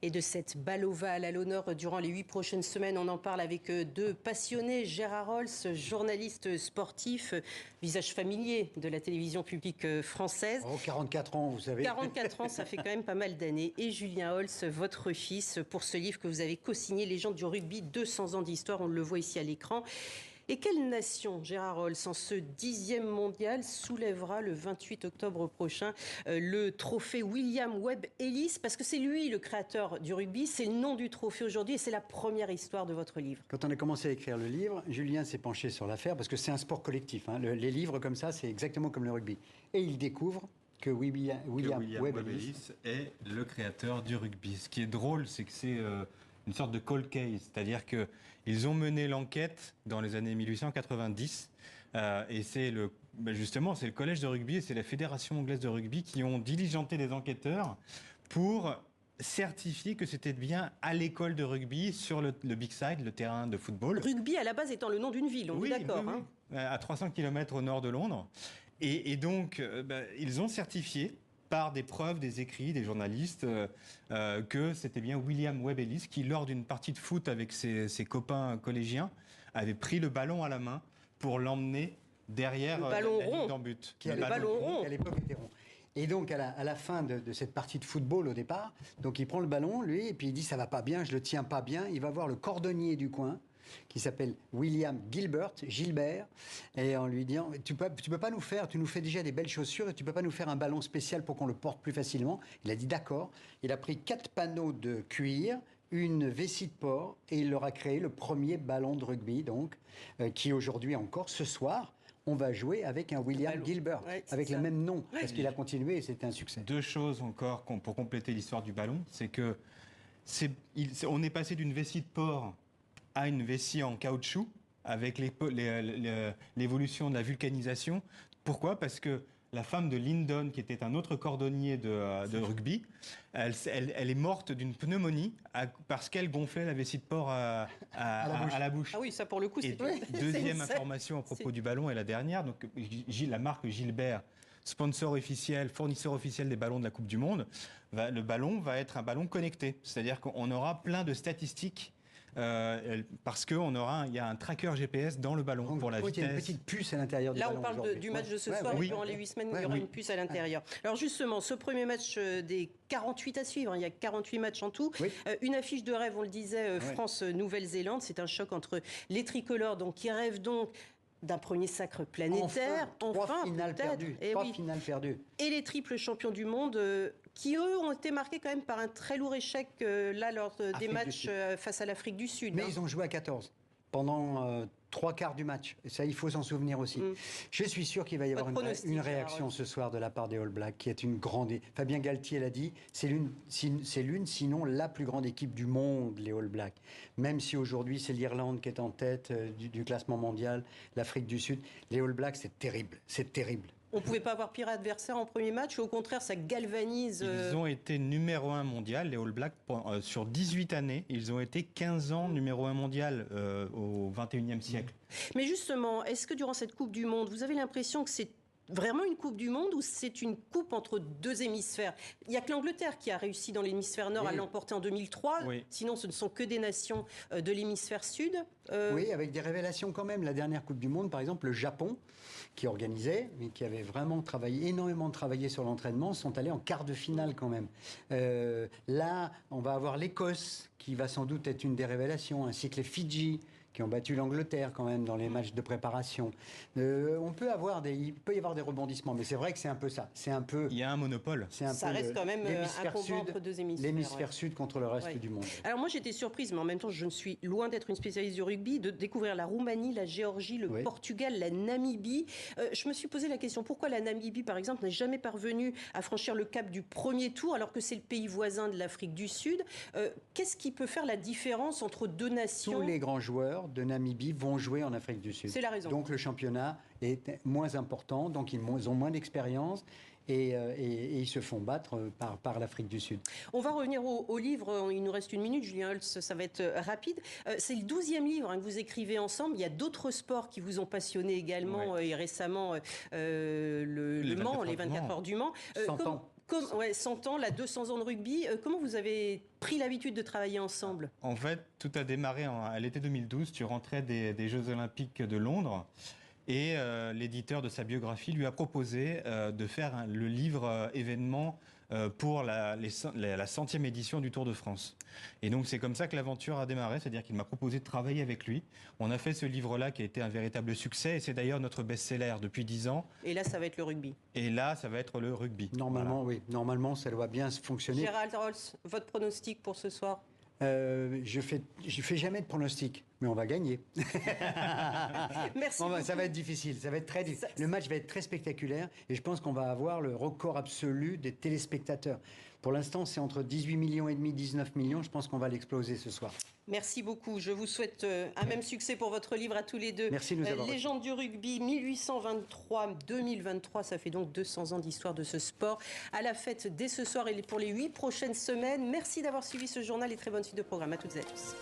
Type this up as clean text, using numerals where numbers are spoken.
Et de cette balle ovale à l'honneur durant les 8 prochaines semaines, on en parle avec deux passionnés. Gérard Holz, journaliste sportif, visage familier de la télévision publique française. Oh, 44 ans, vous savez. 44 ans, ça fait quand même pas mal d'années. Et Julien Holz, votre fils, pour ce livre que vous avez co-signé, Légende du rugby, 200 ans d'histoire, on le voit ici à l'écran. Et quelle nation, Gérard Holz, en ce 10e mondial, soulèvera le 28 octobre prochain le trophée William Webb Ellis? Parce que c'est lui le créateur du rugby, c'est le nom du trophée aujourd'hui et c'est la première histoire de votre livre. Quand on a commencé à écrire le livre, Julien s'est penché sur l'affaire parce que c'est un sport collectif. Hein. Les livres comme ça, c'est exactement comme le rugby. Et il découvre que William Webb Ellis est le créateur du rugby. Ce qui est drôle, c'est que c'est une sorte de cold case, c'est-à-dire qu'ils ont mené l'enquête dans les années 1890 et c'est justement c'est le collège de rugby et c'est la fédération anglaise de rugby qui ont diligenté des enquêteurs pour certifier que c'était bien à l'école de rugby sur le Big Side, le terrain de football. Rugby à la base étant le nom d'une ville, on est d'accord. Oui, oui. À 300 km au nord de Londres. Et donc, ils ont certifié par des preuves, des écrits, des journalistes, que c'était bien William Webb Ellis qui, lors d'une partie de foot avec ses copains collégiens, avait pris le ballon à la main pour l'emmener derrière la ligne d'en but. Le ballon rond. Qui à l'époque était rond. Et donc, à la fin de cette partie de football, au départ, donc il prend le ballon, lui, et puis il dit « ça va pas bien, je le tiens pas bien ». Il va voir le cordonnier du coin, qui s'appelle William Gilbert, et en lui disant tu peux pas nous faire, tu nous fais déjà des belles chaussures et tu peux pas nous faire un ballon spécial pour qu'on le porte plus facilement. Il a dit d'accord. Il a pris 4 panneaux de cuir, une vessie de porc et il leur a créé le premier ballon de rugby, donc qui aujourd'hui encore, ce soir, on va jouer avec un William Gilbert, avec le même nom, parce qu'il a continué et c'était un succès. 2 choses encore pour compléter l'histoire du ballon, c'est que on est passé d'une vessie de porc à une vessie en caoutchouc avec l'évolution de la vulcanisation. Pourquoi ? Parce que la femme de Lyndon, qui était un autre cordonnier de rugby, elle est morte d'une pneumonie parce qu'elle gonflait la vessie de porc à la bouche. Ah oui, ça pour le coup, c'est... Deuxième information à propos du ballon, et la dernière, donc la marque Gilbert, sponsor officiel, fournisseur officiel des ballons de la Coupe du Monde, le ballon va être un ballon connecté. C'est-à-dire qu'on aura plein de statistiques parce qu'il y a un tracker GPS dans le ballon pour la vitesse. Il y a une petite puce à l'intérieur du ballon. Là, on parle du match de ce soir, et durant les 8 semaines, il y aura une puce à l'intérieur. Alors justement, ce premier match des 48 à suivre, il y a 48 matchs en tout. Une affiche de rêve, on le disait, France-Nouvelle-Zélande. C'est un choc entre les tricolores qui rêvent donc d'un premier sacre planétaire. Trois finales perdues. Et les triples champions du monde qui, eux, ont été marqués quand même par un très lourd échec lors des matchs face à l'Afrique du Sud. Mais ils ont joué à 14 pendant 3 quarts du match. Et ça, il faut s'en souvenir aussi. Je suis sûr qu'il va y avoir une réaction ce soir de la part des All Blacks, qui est une grande... Fabien Galtier l'a dit, c'est l'une, sinon la plus grande équipe du monde, les All Blacks. Même si aujourd'hui, c'est l'Irlande qui est en tête du classement mondial, l'Afrique du Sud. Les All Blacks, c'est terrible. C'est terrible. On ne pouvait pas avoir pire adversaire en premier match, ou au contraire, ça galvanise... Ils ont été numéro 1 mondial, les All Blacks, sur 18 années. Ils ont été 15 ans numéro 1 mondial au 21e siècle. Mais justement, est-ce que durant cette Coupe du Monde, vous avez l'impression que c'est vraiment une Coupe du Monde ou c'est une coupe entre 2 hémisphères? Il n'y a que l'Angleterre qui a réussi dans l'hémisphère nord à l'emporter en 2003. Sinon, ce ne sont que des nations de l'hémisphère sud. Oui, avec des révélations quand même. La dernière Coupe du Monde, par exemple, le Japon, qui organisait, mais qui avait vraiment énormément travaillé sur l'entraînement, sont allés en quart de finale quand même. Là, on va avoir l'Écosse, qui va sans doute être une des révélations, ainsi que les Fidji, qui ont battu l'Angleterre quand même dans les matchs de préparation. Il peut y avoir des rebondissements, mais c'est vrai que c'est un peu ça. Il y a un monopole. Ça reste quand même un combat entre 2 hémisphères. L'hémisphère sud contre le reste du monde. Alors moi j'étais surprise, mais en même temps je ne suis loin d'être une spécialiste du rugby, de découvrir la Roumanie, la Géorgie, le Portugal, la Namibie. Je me suis posé la question, pourquoi la Namibie par exemple n'est jamais parvenue à franchir le cap du premier tour alors que c'est le pays voisin de l'Afrique du Sud? Qu'est-ce qui peut faire la différence entre 2 nations? Tous les grands joueurs de Namibie vont jouer en Afrique du Sud. C'est la raison. Donc le championnat est moins important, donc ils ont moins d'expérience et ils se font battre par l'Afrique du Sud. On va revenir au livre, il nous reste 1 minute, Julien Holz, ça va être rapide. C'est le 12e livre que vous écrivez ensemble, il y a d'autres sports qui vous ont passionné également et récemment le Mans, les 24 heures du Mans. 100 ans. Ouais, 100 ans, là, 200 ans de rugby. Comment vous avez pris l'habitude de travailler ensemble? En fait, tout a démarré à l'été 2012. Tu rentrais des Jeux Olympiques de Londres. Et l'éditeur de sa biographie lui a proposé de faire le livre événement pour la 100e édition du Tour de France. Et donc c'est comme ça que l'aventure a démarré, c'est-à-dire qu'il m'a proposé de travailler avec lui. On a fait ce livre-là qui a été un véritable succès et c'est d'ailleurs notre best-seller depuis 10 ans. Et là, ça va être le rugby. Et là, ça va être le rugby. Normalement, oui. Normalement, ça doit bien fonctionner. Gérald Rolls, votre pronostic pour ce soir? Je fais jamais de pronostic, mais on va gagner. Merci. Ça va être difficile, ça va être très difficile. Le match va être très spectaculaire et je pense qu'on va avoir le record absolu des téléspectateurs. Pour l'instant, c'est entre 18 millions et demi, 19 millions. Je pense qu'on va l'exploser ce soir. Merci beaucoup. Je vous souhaite un même succès pour votre livre à tous les deux. Merci de nous avoir. Légende du rugby 1823-2023. Ça fait donc 200 ans d'histoire de ce sport. À la fête dès ce soir et pour les 8 prochaines semaines. Merci d'avoir suivi ce journal et très bonne suite de programme à toutes et à tous.